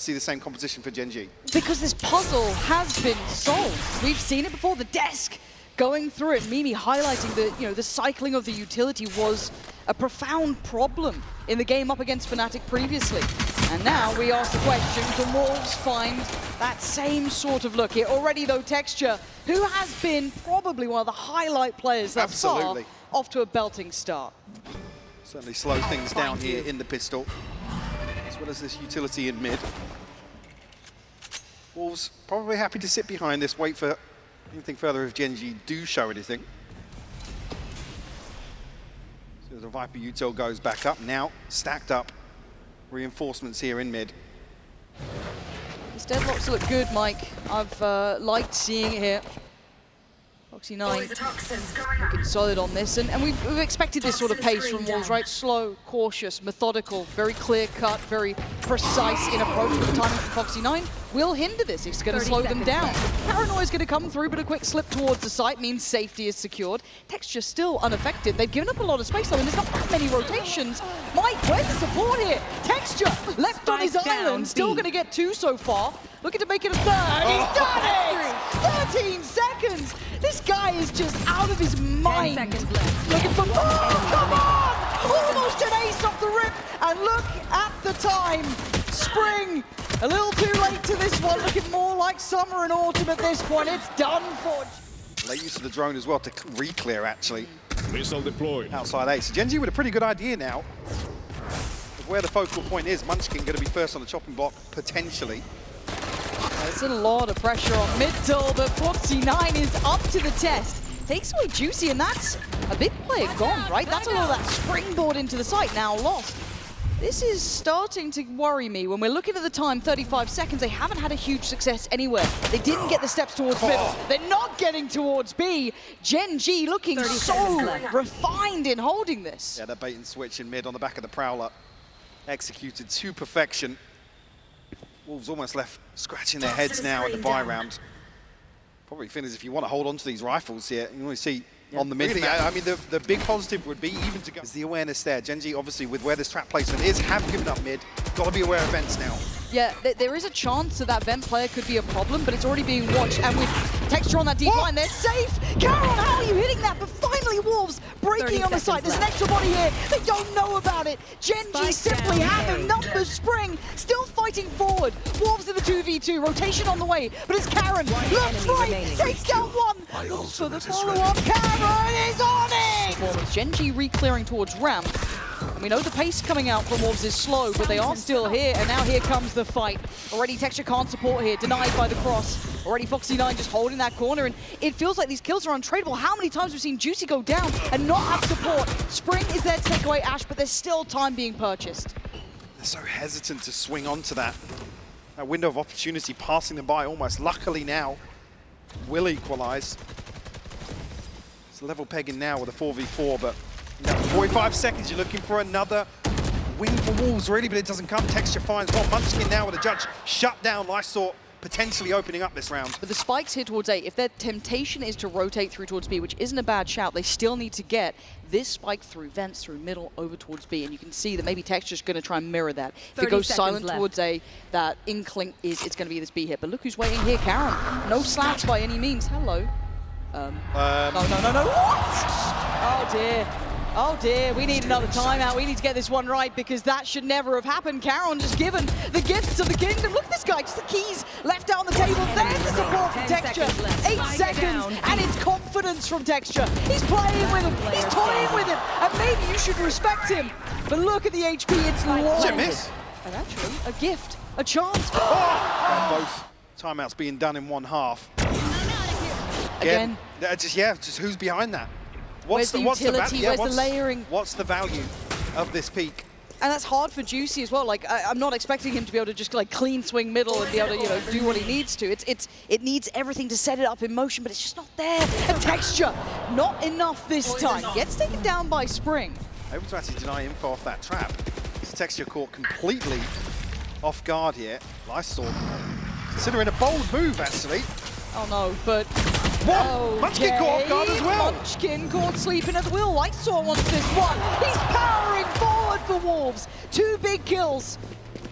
See the same composition for Gen.G. Because this puzzle has been solved. We've seen it before. The desk going through it. Mimi highlighting that the cycling of the utility was a profound problem in the game up against Fnatic previously. And now we ask the question, can Wolves find that same sort of look here? Already though, Texture, who has been probably one of the highlight players thus far, off to a belting start. Certainly slow things down here in the pistol, as well as this utility in mid. Wolves probably happy to sit behind this, wait for anything further if Gen.G do show anything. So the Viper util goes back up, now stacked up. Reinforcements here in mid. These deadlocks look good, Mike. I've liked seeing it here. Foxy9 looking solid on this, and we've expected this sort of pace from Wolves, right? Slow, cautious, methodical, very clear-cut, very precise in approach. But the timing from Foxy9 will hinder this. It's going to slow them down. Paranoia's going to come through, but a quick slip towards the site means safety is secured. Texture still unaffected. They've given up a lot of space, though, and there's not that many rotations. Mike, where's the support here? Texture left on his island, still going to get 2 so far. Looking to make it a 3rd. He's done it! 13 seconds! This guy is just out of his mind. 10 seconds left. Looking for... Oh, come on! Almost an ace off the rip. And look at the time. Spring. A little too late to this one. Looking more like summer and autumn at this point. It's done for... Late use of the drone as well to re-clear, actually. Missile deployed. Outside ace. Gen.G with a pretty good idea now of where the focal point is. Munchkin going to be first on the chopping block, potentially. There's a lot of pressure on middle, but Foxy9 is up to the test. Takes away Juicy, and that's a big player gone, right? That's a lot of that springboard into the site now lost. This is starting to worry me. When we're looking at the time, 35 seconds, they haven't had a huge success anywhere. They didn't get the steps towards middle. They're not getting towards B. Gen.G looking so refined in holding this. Yeah, that bait and switch in mid on the back of the Prowler. Executed to perfection. Wolves almost left scratching their heads now at the buy round. Probably Finners, if you want to hold on to these rifles here, you want to see on the mid. Really, I mean, the big positive would be even to go. Is the awareness there. Gen.G, obviously, with where this trap placement is, have given up mid. Got to be aware of vents now. Yeah, there is a chance that vent player could be a problem, but it's already being watched. And with Texture on that deep line, they're safe. Karon, how are you hitting that? But finally, Wolves breaking on the side. There's an extra body here. They don't know about it. Gen.G simply having numbers. Spring still fighting forward. Wolves in the 2v2. Rotation on the way. But it's Karon. Looks right. Takes down one. Looks for the follow-up. Karon is on it! Gen.G re-clearing towards ramp. We know the pace coming out from Wolves is slow, but they are still here, and now here comes the fight. Already Texture can't support here, denied by the cross. Already Foxy9 just holding that corner, and it feels like these kills are untradeable. How many times we've seen Juicy go down and not have support? Spring is there to take away Ash, but there's still time being purchased. They're so hesitant to swing onto that window of opportunity, passing them by almost. Luckily now, will equalize. It's level pegging now with a 4v4, but 45 seconds, you're looking for another win for Wolves, really, but it doesn't come. Texture finds one. Munchkin now with a judge shut down. Lysoar potentially opening up this round. But the spikes here towards A, if their temptation is to rotate through towards B, which isn't a bad shout, they still need to get this spike through vents, through middle, over towards B. And you can see that maybe Texture's going to try and mirror that. If it goes silent towards A, that inkling is it's going to be this B hit. But look who's waiting here, Karon. No slaps by any means. Hello. No. What? Oh, dear. Oh dear, we need another timeout. We need to get this one right because that should never have happened. Karon just given the gifts of the kingdom. Look at this guy, just the keys left out on the table. There's the support from Texture. 8 seconds, and it's confidence from Texture. He's playing with him, he's toying with him, and maybe you should respect him. But look at the HP, it's long. Did you miss? And actually, a gift, a chance. And both timeouts being done in one half. Again. Just who's behind that? Where's the utility? Where's the layering? What's the value of this peak? And that's hard for Juicy as well. Like I'm not expecting him to be able to just like clean swing middle and be able to do what he needs to. It needs everything to set it up in motion, but it's just not there. And Texture, not enough this time. Gets taken down by Spring. Able to actually deny info off that trap. This Texture caught completely off guard here. Lysoar considering a bold move actually. Oh no, but whoa! Munchkin caught off guard as well! Munchkin caught sleeping at the wheel. Lysoar wants this one. He's powering forward for Wolves. 2 big kills.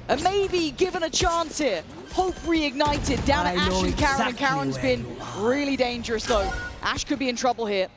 And maybe given a chance here. Hope reignited. Down at Ash and Karon. And Karon's been really dangerous though. Ash could be in trouble here.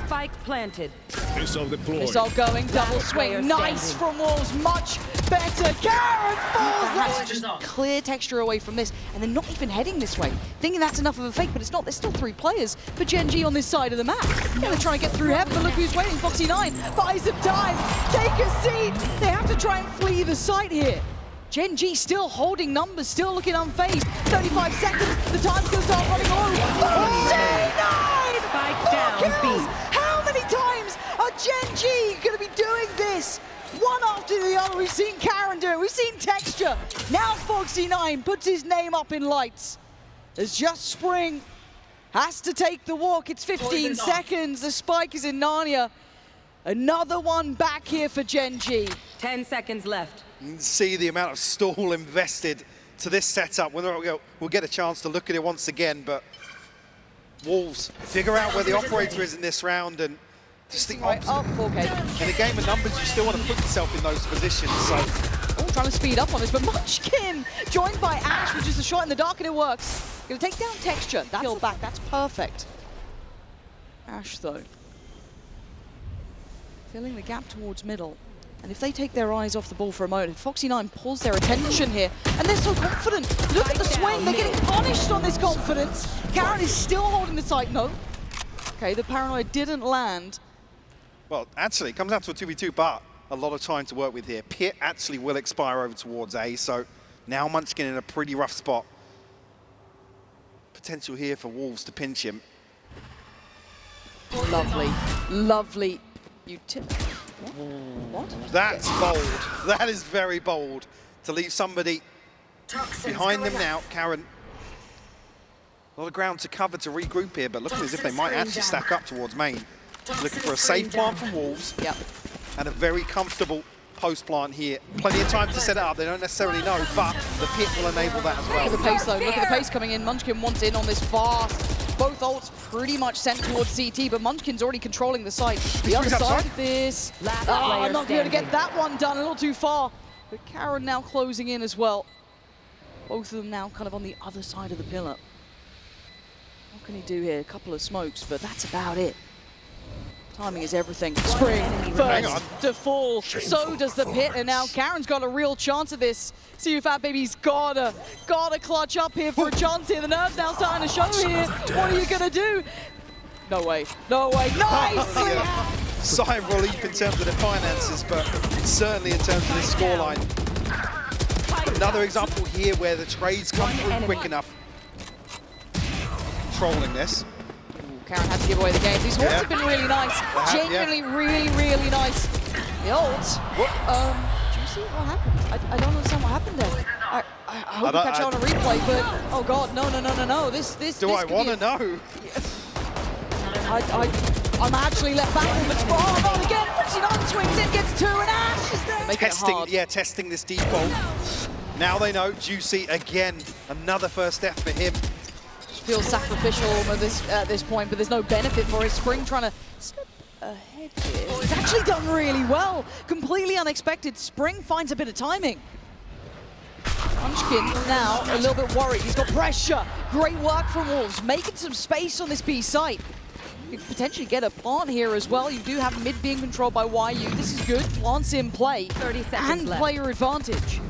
Spike planted. Missile deployed. Missile going, double swing. Nice from Wolves, much better. Karon falls. Just clear texture away from this, and they're not even heading this way. Thinking that's enough of a fake, but it's not. There's still 3 players for Gen.G on this side of the map. Gonna try and get through heaven, but look who's waiting. Foxy9 buys some time. Take a seat. They have to try and flee the site here. Gen.G still holding numbers, still looking unfazed. 35 seconds, the time goes on running low. Foxy9! Spike down, B. How many times are Gen.G going to be doing this? One after the other. We've seen Karon do it. We've seen Texture. Now Foxy9 puts his name up in lights. There's just Spring. Has to take the walk. It's 15 seconds. The spike is in Narnia. Another one back here for Gen.G. 10 seconds left. You can see the amount of stall invested to this setup. We'll get a chance to look at it once again, but Wolves figure out where the operator is in this round, and just the opposite. Up 4K. In a game of numbers, you still want to put yourself in those positions. So, trying to speed up on this, but Munchkin joined by Ash, which is a shot in the dark, and it works. Gonna take down Texture. That kill back. That's perfect. Ash though, filling the gap towards middle. And if they take their eyes off the ball for a moment, Foxy9 pulls their attention here, and they're so confident. Look at the swing, they're getting punished on this confidence. Karon is still holding the site, no. Okay, the paranoia didn't land. well, actually, it comes down to a 2v2, but a lot of time to work with here. Pit actually will expire over towards A, so now Munchkin in a pretty rough spot. Potential here for Wolves to pinch him. Lovely, lovely. What? That's bold. That is very bold to leave somebody behind them now. Karon, a lot of ground to cover to regroup here, but looking as if they might actually stack up towards main. Looking for a safe plant from Wolves. Yep. And a very comfortable post plant here. Plenty of time to set it up. They don't necessarily know, but the pit will enable that as well. Look at the pace though. Look at the pace coming in. Munchkin wants in on this fast. Both ults pretty much sent towards CT, but Munchkin's already controlling the site. The other side of this. I'm not going to get that one done. A little too far. But Karon now closing in as well. Both of them now kind of on the other side of the pillar. What can he do here? A couple of smokes, but that's about it. Timing is everything. Spring first to fall. So does the pit, and now Karon's got a real chance at this. SiuFatBB's gotta clutch up here for a chance here. The nerves now starting to show here. What are you gonna do? No way, no way. Nicely! Sigh of relief in terms of the finances, but certainly in terms of this scoreline. Another example here where the trades come through quick enough. Controlling this. Karon had to give away the game. These horns have been really nice. Genuinely really nice. The ult. Do you see what happened? I don't understand what happened there. I hope we catch it on a replay, but oh god, no. Do I want to know? I'm actually left back with the again. Foxy9 swings in, gets 2, and Ash is there. Make it hard. Yeah, testing this default. Now they know. Juicy again. Another first death for him. Feels sacrificial at this point, but there's no benefit for it. Spring trying to step ahead here. He's actually done really well. Completely unexpected. Spring finds a bit of timing. Munchkin now a little bit worried. He's got pressure. Great work from Wolves, making some space on this B site. You could potentially get a plant here as well. You do have mid being controlled by YU. This is good. Plants in play. 30 seconds and left. Player advantage.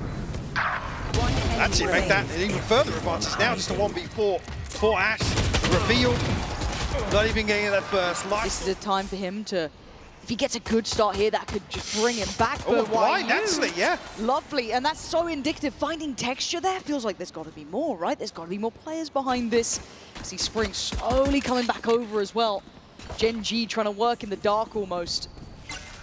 Actually make that an even further advantage now. Just a 1v4 for Ash. Revealed. Not even getting that first. This is a time for him to, if he gets a good start here, that could just bring him back. Oh, blind, actually, yeah. Lovely, and that's so indicative. Finding texture there feels like there's got to be more, right? There's got to be more players behind this. See Spring slowly coming back over as well. Gen.G trying to work in the dark almost.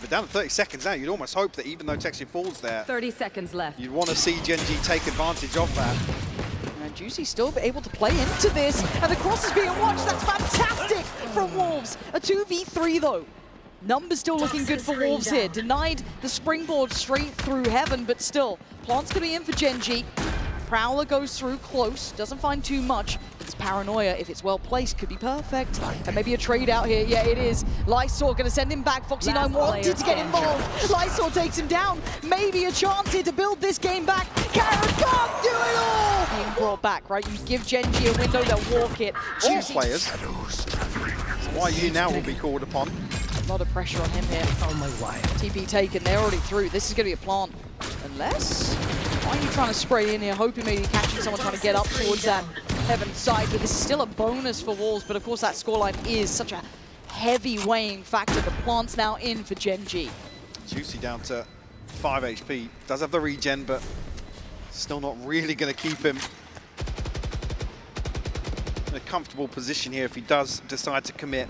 But down to 30 seconds now, you'd almost hope that even though texture falls there, 30 seconds left. You'd want to see Gen.G take advantage of that. And Juicy still able to play into this, and the cross is being watched. That's fantastic from Wolves. A 2v3 though. Numbers still looking good for Wolves here. Denied the springboard straight through heaven, but still, plant's gonna be in for Gen.G. Prowler goes through close, doesn't find too much. It's Paranoia, if it's well placed, could be perfect. And maybe a trade out here. Yeah, it is. Lysoar gonna send him back. Foxy9 wanted to get involved. Lysoar takes him down. Maybe a chance here to build this game back. Karon can't do it all! Being brought back, right? You give Gen.G a window, they'll walk it. All players. YU now will be called upon. A lot of pressure on him here. On my way. TP taken, they're already through. This is going to be a plant. Unless, why are you trying to spray in here, hoping maybe catching someone trying to get up towards that heaven side. But this is still a bonus for Wolves, but of course that scoreline is such a heavy weighing factor. The plant's now in for Gen.G. Juicy down to 5 HP. Does have the regen, but still not really going to keep him in a comfortable position here if he does decide to commit.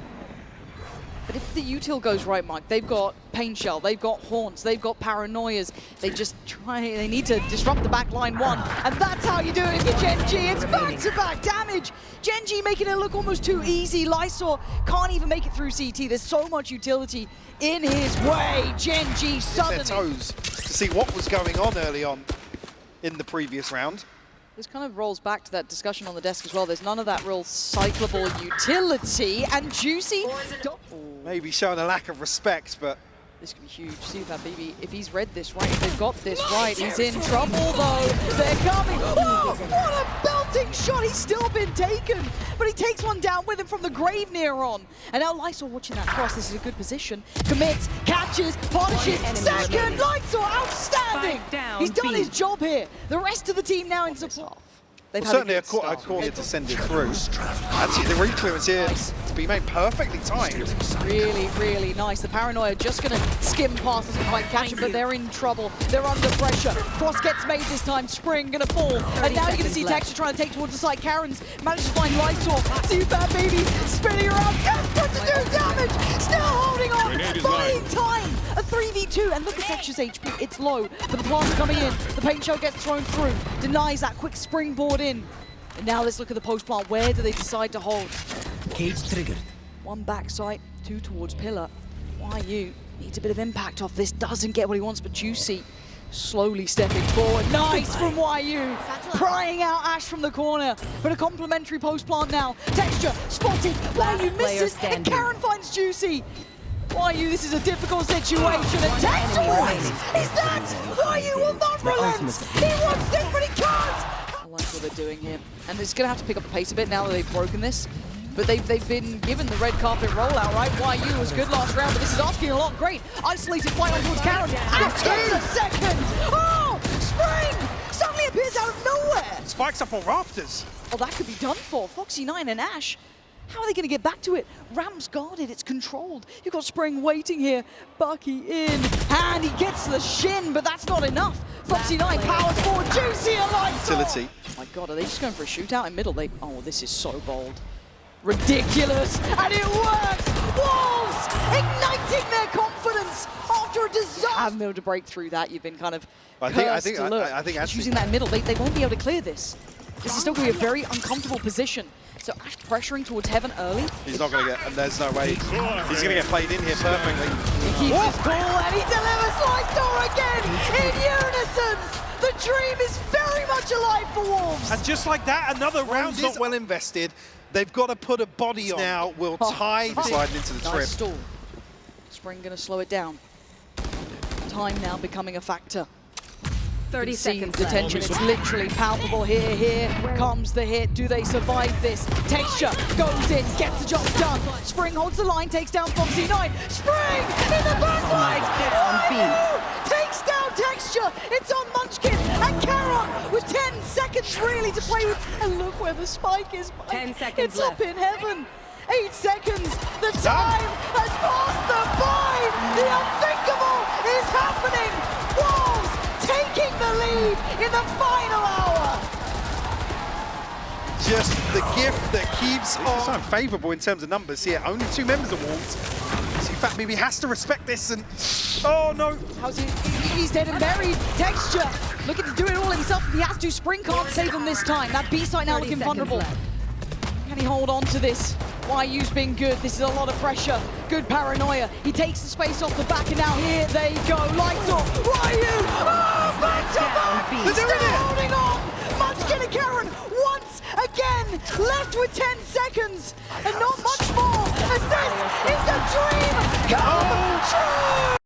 But if the util goes right, Mike, they've got Pain Shell, they've got Haunts, they've got Paranoias. They need to disrupt the back line one. And that's how you do it if you're Gen.G. It's back-to-back damage. Gen.G making it look almost too easy. Lysoar can't even make it through CT. There's so much utility in his way. Gen.G suddenly... Their toes to see what was going on early on in the previous round. This kind of rolls back to that discussion on the desk as well. There's none of that real cyclable utility. And Juicy... Maybe showing a lack of respect, but... This could be huge. SiuFatBB, if he's read this right, if they've got this right, he's in trouble though. They're coming. Oh, what a belting shot. He's still been taken, but he takes one down with him from the grave near on. And now Lysoar watching that cross. This is a good position. Commits, catches, polishes. Second, Lysoar, outstanding. He's done his job here. The rest of the team now in support. Well, certainly a call here to send it through. Actually, the re-clearance here to be made perfectly timed. Really, really nice. The Paranoia just going to skim past, doesn't quite catch him, but they're in trouble. They're under pressure. Cross gets made this time. Spring going to fall. And now you're going to see Texture trying to take towards the side. Karon's managed to find Lysoar. SiuFatBB spinning around. Desperate to do damage. Still holding on. Buying time. A 3v2. And look at Texture's HP. It's low. But the plant's coming in. The paint shell gets thrown through. Denies that quick springboard in. And now let's look at the post plant. Where do they decide to hold? Cage triggered. One backside, two towards pillar. YU needs a bit of impact off this. Doesn't get what he wants, but Juicy slowly stepping forward. Nice from YU. Prying out Ash from the corner. But a complimentary post plant now. Texture spotted. YU misses. And Karon finds Juicy. YU, this is a difficult situation. And Texture wins. Is that? YU will not relent. He wants this, but he can't. I like what they're doing here. And it's going to have to pick up the pace a bit now that they've broken this. But they've been given the red carpet rollout, right? YU was good last round, but this is asking a lot. Great. Isolated fight on towards Karon. And gets a second. Oh, Spring suddenly appears out of nowhere. Spikes up on rafters. Oh, that could be done for. Foxy9 and Ash. How are they going to get back to it? Ramp's guarded, it's controlled. You've got Spring waiting here. Bucky in, and he gets the shin, but that's not enough. Foxy9 powers forward, Juicy alive. Utility. Oh my god, are they just going for a shootout in middle? Oh, this is so bold. Ridiculous, and it works! Wolves igniting their confidence after a disaster. You haven't been able to break through that. You've been kind of I think actually using that middle, they won't be able to clear this. This is still going to be a very uncomfortable position. So Ash pressuring towards Heaven early. He's not going to get, and there's no way. He's going to get played in here perfectly. He keeps his cool and he delivers Lysoar again in unison. The dream is very much alive for Wolves. And just like that, another round's not well invested. They've got to put a body on. Now will tie sliding into the trip. Nice stall. Spring going to slow it down. Time now becoming a factor. 30 seconds left. Detention, it's literally palpable here. Here comes the hit. Do they survive this? Texture goes in, gets the job done. Spring holds the line, takes down Foxy9. Spring in the back line. Takes down Texture. It's on Munchkin and Karon with 10 seconds really to play with. And look where the spike is. 10 seconds it's left. Up in heaven. 8 seconds. The time has passed them by. The unthinkable is happening. Wolves taking the lead in the final hour. Just the gift that keeps on. It's favourable in terms of numbers here. Only 2 members of Wolves. SiuFatBB has to respect this and... Oh no! How's he? He's dead and buried. Texture looking to do it all himself. He has to. Spring can't save him this time. That B side now looking vulnerable. Left. Can he hold on to this? YU's been good. This is a lot of pressure. Good Paranoia. He takes the space off the back and now here they go. Lysoar. YU! Oh, back to back! They're doing Still it! holding on! Karon once again, left with 10 seconds, and not much more, as this is a dream come true!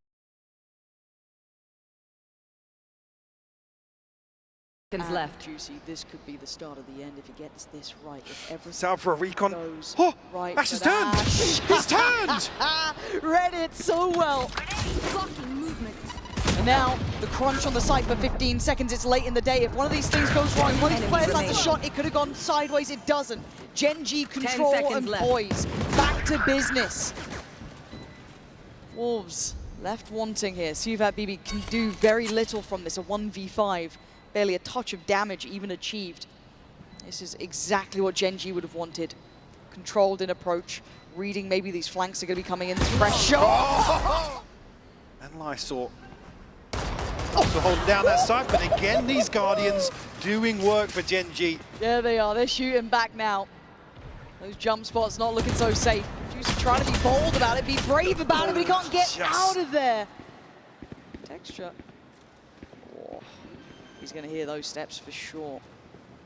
Seconds left. Juicy, this could be the start of the end if he gets this right. If everything It's out for a recon. goes Oh, right, Ash has but turned! Ash- He's turned! Read it so well. Blocking movement. And now, the crunch on the site for 15 seconds. It's late in the day. If one of these things goes wrong, one of these players lands a shot, it could have gone sideways. It doesn't. Gen.G control and left. poise. Back to business. Wolves left wanting here. SiuFatBB can do very little from this. A 1v5. Barely a touch of damage even achieved. This is exactly what Gen.G would have wanted. Controlled in approach. Reading maybe these flanks are going to be coming in. Pressure. And Lysoar also holding down that side, but again, these Guardians doing work for Gen.G. There they are, they're shooting back now. Those jump spots not looking so safe. Juicy trying to be bold about it, be brave about it, but he can't get out of there. Texture. Oh, he's going to hear those steps for sure.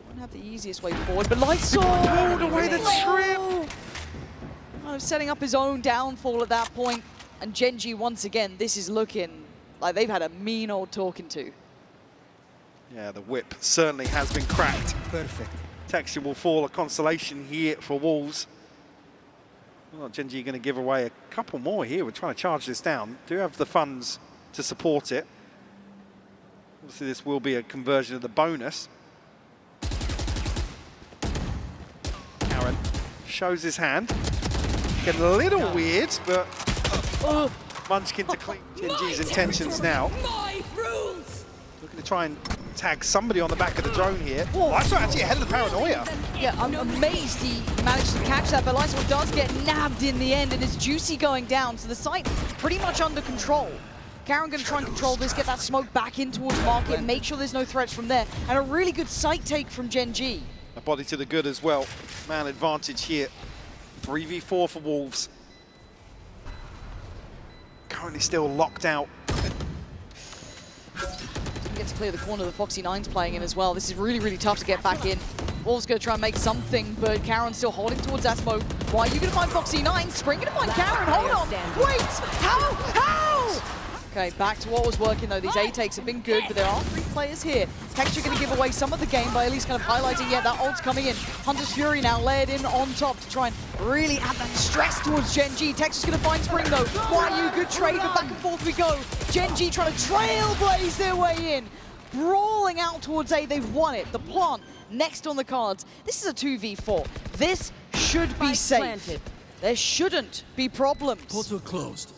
Won't have the easiest way forward, but Lysoar pulled away the trip. Kind of setting up his own downfall at that point. And Gen.G once again, this is looking like they've had a mean old talking to. Yeah, the whip certainly has been cracked. Perfect. Texture will fall a consolation here for Wolves. Well, Gen.G going to give away a couple more here. We're trying to charge this down. Do have the funds to support it. Obviously, this will be a conversion of the bonus. Karon shows his hand. Getting a little weird, but Munchkin to clean Gen.G's intentions now. My rules. Looking to try and tag somebody on the back of the drone here. Lysoar actually ahead of the paranoia. Yeah, I'm amazed he managed to catch that, but Lysoar does get nabbed in the end, and it's Juicy going down, so the site pretty much under control. Karon going to try and control this, get that smoke back in towards market, make sure there's no threats from there, and a really good site take from Gen.G. A body to the good as well. Man advantage here. 3v4 for Wolves. Currently still locked out. Didn't get to clear the corner, the Foxy9's playing in as well. This is really, really tough to get back in. Wolves going to try and make something, but Karon's still holding towards that smoke. Why are you going to find Foxy9? Spring going to find Karon, hold on! Wait! How? Okay, back to what was working though. These A-takes have been good, but there are 3 players here. Texture going to give away some of the game by at least kind of highlighting, yeah, that ult's coming in. Hunter's Fury now layered in on top to try and really add that stress towards Gen.G. Texture's going to find Spring though. Why are you? Good trade, but back and forth we go. Gen.G trying to trailblaze their way in. Brawling out towards A, they've won it. The plant next on the cards. This is a 2v4. This should be safe. There shouldn't be problems. Portal closed.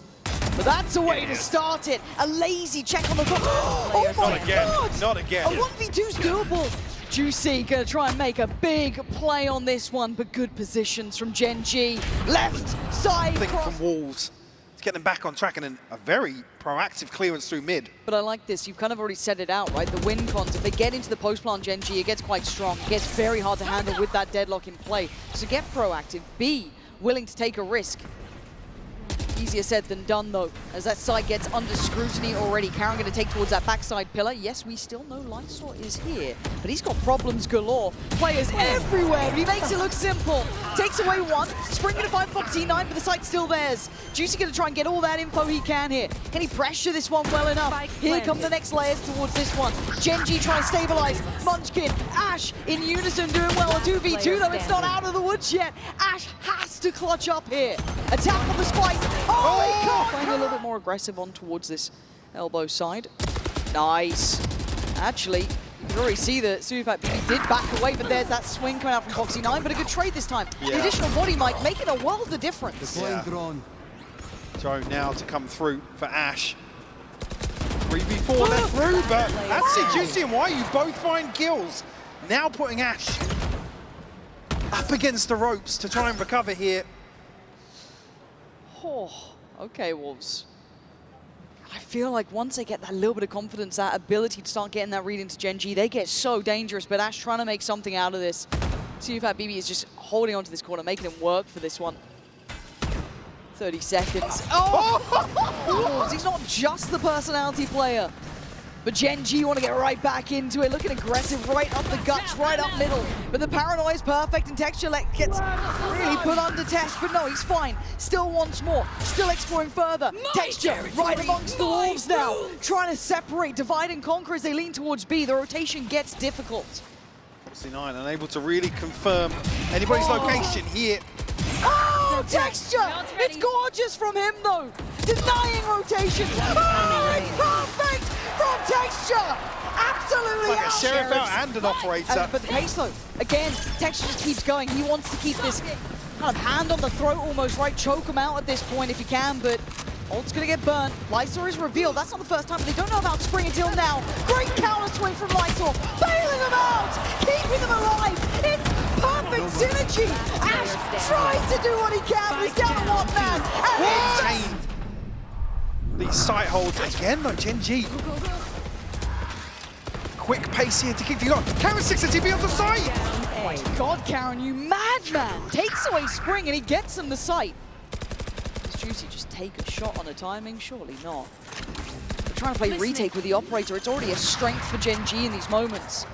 But that's a way to start it. A lazy check on the clock. Oh my Not again. God! Not again. A 1v2's doable. Juicy gonna try and make a big play on this one, but good positions from Gen.G. Left side Thing cross. from Wolves. To get them back on track and a very proactive clearance through mid. But I like this. You've kind of already set it out, right? The win cons, if they get into the post plant Gen.G, it gets quite strong. It gets very hard to handle with that deadlock in play. So get proactive. Be willing to take a risk. Easier said than done, though, as that side gets under scrutiny already. Karon going to take towards that backside pillar. Yes, we still know Lysoar is here, but he's got problems galore. Players everywhere, but he makes it look simple. Takes away one. Spring going to find Foxy9, but the site's still theirs. Juicy going to try and get all that info he can here. Can he pressure this one well enough? Here come the next layers towards this one. Gen.G trying to stabilize. Munchkin, Ash in unison doing well. A 2v2, though it's not out of the woods yet. Ash has to clutch up here. Attack on the spike. Oh, he can't! Playing a little bit more aggressive on towards this elbow side. Nice. Actually, you can already see that SiuFatBB did back away, but there's that swing coming out from Foxy9, but a good trade this time. Yeah. The additional body mic making a world of difference. Deploying Yeah. drone. Drone now to come through for Ash. 3v4 they're through, but that's it. Juicy and Why you both find kills. Now putting Ash up against the ropes to try and recover here. Oh, okay, Wolves. I feel like once they get that little bit of confidence, that ability to start getting that read into Gen.G, they get so dangerous, but Ash trying to make something out of this. SiuFatBB is just holding onto this corner, making him work for this one. 30 seconds. Oh! Wolves, he's not just the personality player. But Gen.G want to get right back into it, looking aggressive, right up the guts, right up middle. But the paranoia is perfect, and Texture gets really put under test, but no, he's fine. Still wants more, still exploring further. Texture right amongst the wolves now, trying to separate, divide and conquer as they lean towards B. The rotation gets difficult. 69 unable to really confirm anybody's location here. Oh, Texture! It's gorgeous from him, though. Denying rotations. Oh, it's perfect from Texture. Absolutely Like a out. sheriff out and an operator. But the pace, though, again, Texture just keeps going. He wants to keep this kind of hand on the throat almost, right? Choke him out at this point if he can, but ult's gonna get burnt. Lysoar is revealed. That's not the first time, but they don't know about Spring until now. Great counter swing from Lysoar, bailing them out, keeping them alive. It's perfect synergy. Ash tries to do what he can, but he's down to one man. And it's These sight holds again though, Gen.G. Quick pace here to keep things on. Karon 6 TP on the side. oh my God, Karon, you madman! Takes away Spring and he gets him the sight. Does Juicy just take a shot on a timing? Surely not. They're trying to play retake with the operator. It's already a strength for Gen.G in these moments.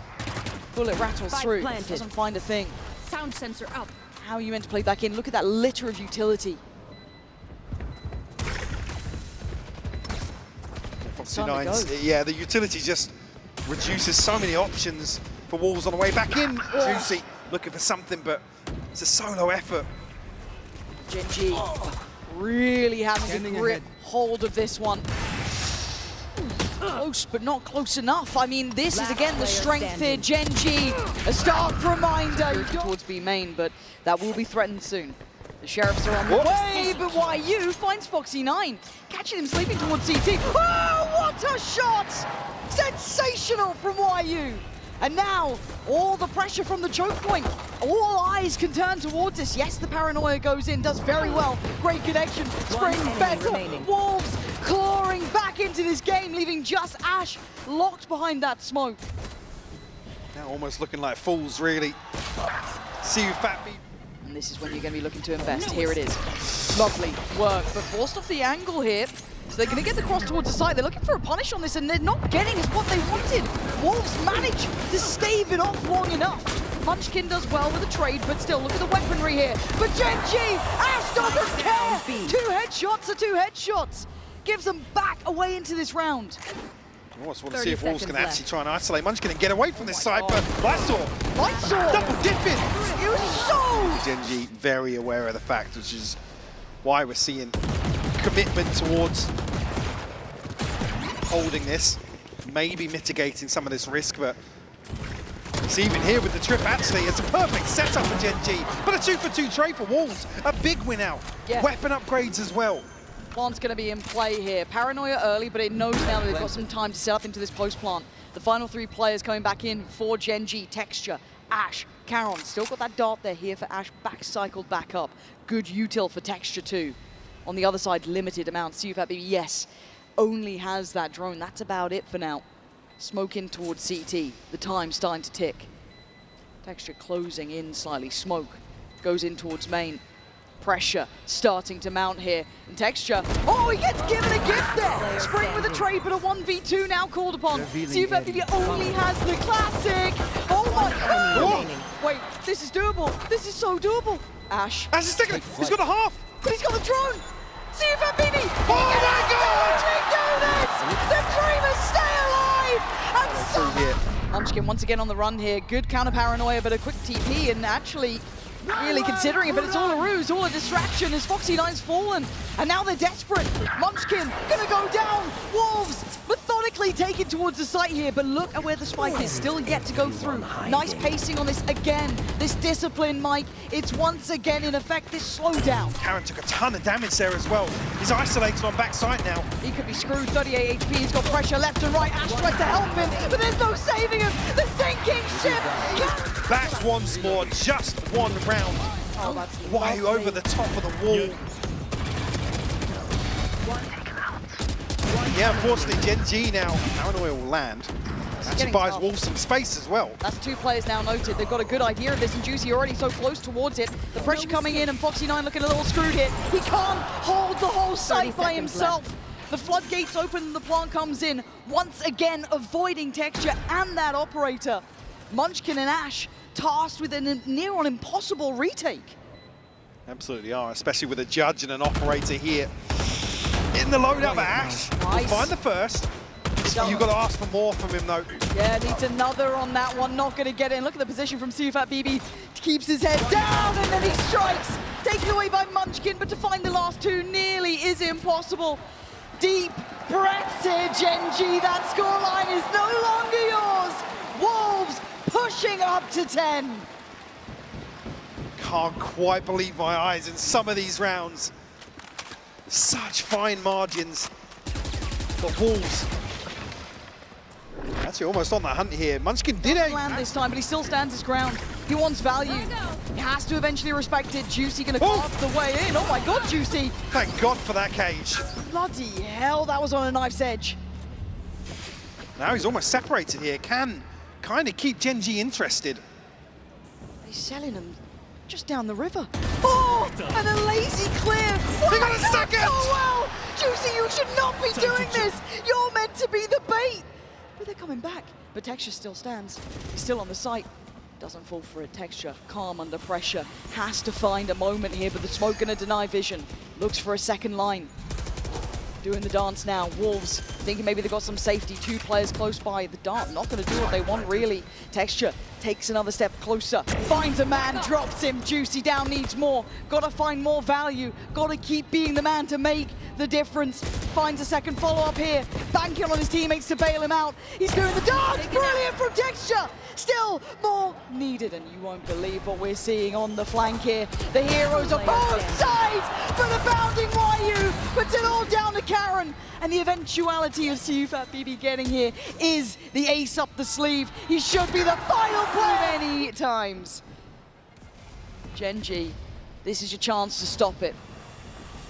Bullet rattles through, doesn't find a thing. Sound sensor up. How are you meant to play back in? Look at that litter of utility. 69's, yeah, the utility just reduces so many options for Wolves on the way back in. Juicy looking for something, but it's a solo effort. Gen.G really having a grip hold of this one. Close, but not close enough. I mean, this is again the strength here. Gen.G, a stark reminder. Towards B main, but that will be threatened soon. The Sheriffs are on the way, but YU finds Foxy9, catching him sleeping towards CT. Oh, what a shot! Sensational from YU. And now, all the pressure from the choke point. All eyes can turn towards this. Yes, the paranoia goes in, does very well. Great connection, Spring better. Wolves clawing back into this game, leaving just Ash locked behind that smoke. Now almost looking like fools, really. SiuFatBB. And this is when you're going to be looking to invest. Here it is. Lovely work, but forced off the angle here. So they're going to get the cross towards the side. They're looking for a punish on this, and they're not getting is what they wanted. Wolves manage to stave it off long enough. Munchkin does well with the trade, but still, look at the weaponry here. But Gen.G, Ash doesn't care. 2 headshots are 2 headshots. Gives them back away into this round. I almost want to see if Wolves can actually try and isolate Munchkin and get away from this side, but Lysoar double dipping. It was so... Gen.G very aware of the fact, which is why we're seeing commitment towards holding this, maybe mitigating some of this risk, but it's even here with the trip. Actually, it's a perfect setup for Gen.G, but a 2-for-2 trade for Wolves, a big win out. Yeah. Weapon upgrades as well. Plant's going to be in play here. Paranoia early, but it knows now that they've got some time to set up into this post plant. The final 3 players coming back in for Gen.G. Texture, Ash, Karon. Still got that dart there here for Ash, back cycled back up. Good util for Texture too. On the other side, limited amount. SiuFatBB, yes, only has that drone. That's about it for now. Smoke in towards CT. The time's starting to tick. Texture closing in slightly. Smoke goes in towards main. Pressure starting to mount here. And Texture, oh, he gets given a gift there. Spring with a trade, but a 1v2 now called upon. SiuFatBB only has the classic. Oh my God. Wait, this is doable. This is so doable. Ash. Ash is taking it. He's got a half. But he's got the drone. SiuFatBB. Oh my God. The dreamers stay alive. And Munchkin once again on the run here. Good counter paranoia, but a quick TP, and actually really considering it, but it's all a ruse, all a distraction as Foxy9's fallen. And now they're desperate. Munchkin gonna go down. Wolves methodically taken towards the site here, but look at where the spike is, still yet to go through. Nice pacing on this again. This discipline, Mike, it's once again in effect this slowdown. Karon took a ton of damage there as well. He's isolated on backside now. He could be screwed, 38 HP, he's got pressure left and right. Ash tries to help him, but there's no saving him. The sinking ship. Back once more, just 1 round. Oh, that's YU over the top of the wall. Yeah, unfortunately, Gen.G now. Paranoia will land. Actually buys Wolves some space as well. That's 2 players now noted. They've got a good idea of this, and Juicy already so close towards it. The pressure coming in, and Foxy9 looking a little screwed here. He can't hold the whole site by himself. The floodgates open and the plant comes in, once again avoiding Texture and that operator. Munchkin and Ash tasked with a near on impossible retake. Absolutely are, especially with a judge and an operator here. In the loadout, but Ash will find the first. You've got to ask for more from him, though. Yeah, needs another on that one. Not going to get in. Look at the position from SiuFatBB. Keeps his head down, and then he strikes. Taken away by Munchkin, but to find the last two nearly is impossible. Deep breaths here, Gen.G. That scoreline is no longer yours. Wolves pushing up to 10. Can't quite believe my eyes in some of these rounds. Such fine margins. The Wolves actually almost on the hunt here. Munchkin did land this time, but he still stands his ground. He wants value. He has to eventually respect it. Juicy gonna carve the way in. Oh my god, Juicy. Thank God for that cage. Bloody hell, that was on a knife's edge. Now he's almost separated here. Can kind of keep Gen.G interested. He's selling him just down the river. Oh, and a lazy clear. He got a second! So well. Juicy, you should not be doing this. You're meant to be the bait. But they're coming back. But Texture still stands. He's still on the site. Doesn't fall for it. Texture, calm under pressure. Has to find a moment here, but the smoke gonna deny vision. Looks for a second line. Doing the dance now. Wolves thinking maybe they've got some safety. Two players close by. The dart not going to do what they want, really. Texture takes another step closer. Finds a man, drops him. Juicy down, needs more. Got to find more value. Got to keep being the man to make the difference. Finds a second follow-up here. Banking on his teammates to bail him out. He's doing the dance. Brilliant from Texture. Still more needed, and you won't believe what we're seeing on the flank here. The heroes are both sides for the bounding YU, puts it all down to Karon. And the eventuality of SiuFatBB getting here is the ace up the sleeve. He should be the final player many times. Gen.G, this is your chance to stop it.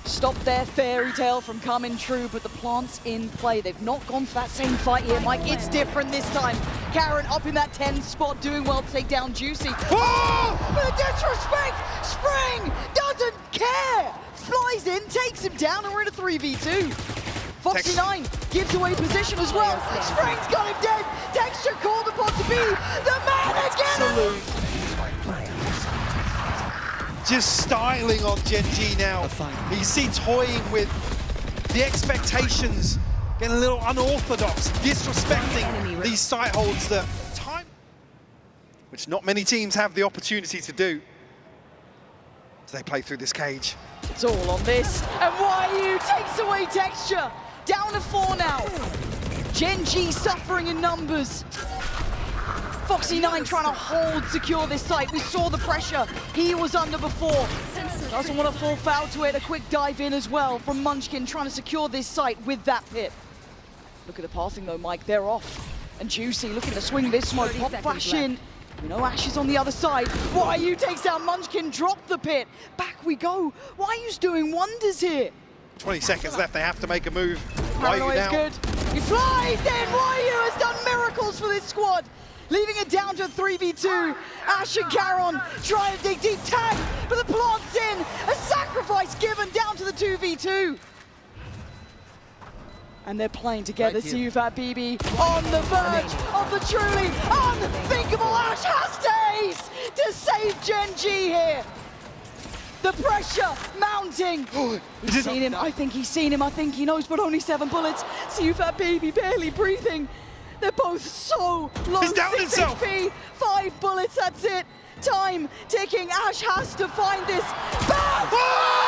Stop their fairy tale from coming true, but the plant's in play. They've not gone for that same fight here, Mike. It's different this time. Karon up in that 10 spot, doing well to take down Juicy. Oh! The disrespect! Spring doesn't care! Flies in, takes him down, and we're in a 3v2. Foxy9 gives away position as well. Spring's got him dead. Texture called upon to be the man again. Just styling on Gen.G now. You see toying with the expectations, getting a little unorthodox, disrespecting these site holds that time, which not many teams have the opportunity to do as they play through this cage. It's all on this, and YU takes away Texture. Down to 4 now. Gen.G suffering in numbers. Foxy9 trying to hold, secure this site. We saw the pressure he was under before. Doesn't want to fall foul to it. A quick dive in as well from Munchkin, trying to secure this site with that pit. Look at the passing though, Mike. They're off. And Juicy looking to swing this smoke. Pop flash in. You know, Ash is on the other side. YU takes down Munchkin, drop the pit. Back we go. YU's doing wonders here. 20 seconds left. They have to make a move. Paranoia is good. He flies in. YU has done miracles for this squad. Leaving it down to a 3v2. Ash and Karon trying to dig deep tag, but the plant's in. A sacrifice given down to the 2v2. And they're playing together, SiuFatBB on the verge of the truly unthinkable. Ash has to ace to save Gen.G here. The pressure mounting. He's seen him. I think he's seen him. I think he knows, but only 7 bullets. SiuFatBB barely breathing. They're both so low. He's down 6 himself. HP, 5 bullets, that's it. Time ticking. Ash has to find this. Bam!